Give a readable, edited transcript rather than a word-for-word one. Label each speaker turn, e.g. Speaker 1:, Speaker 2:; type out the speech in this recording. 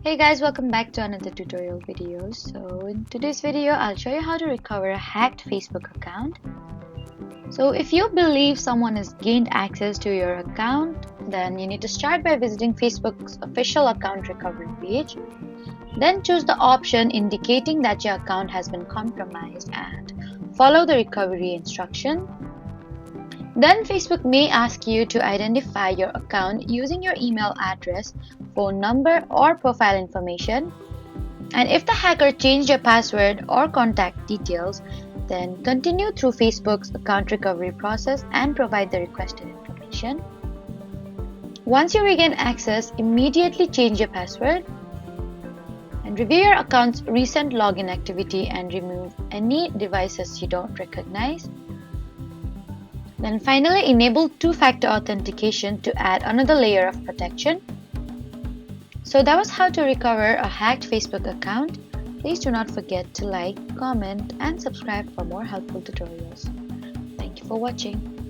Speaker 1: Hey guys, welcome back to another tutorial video. So in today's video, I'll show you how to recover a hacked Facebook account. So if you believe someone has gained access to your account, then you need to start by visiting Facebook's official account recovery page. Then choose the option indicating that your account has been compromised and follow the recovery instruction. Then Facebook may ask you to identify your account using your email address, phone number, or profile information. And if the hacker changed your password or contact details, then continue through Facebook's account recovery process and provide the requested information. Once you regain access, immediately change your password and review your account's recent login activity and remove any devices you don't recognize. Then finally, enable two-factor authentication to add another layer of protection. So that was how to recover a hacked Facebook account. Please do not forget to like, comment, and subscribe for more helpful tutorials. Thank you for watching.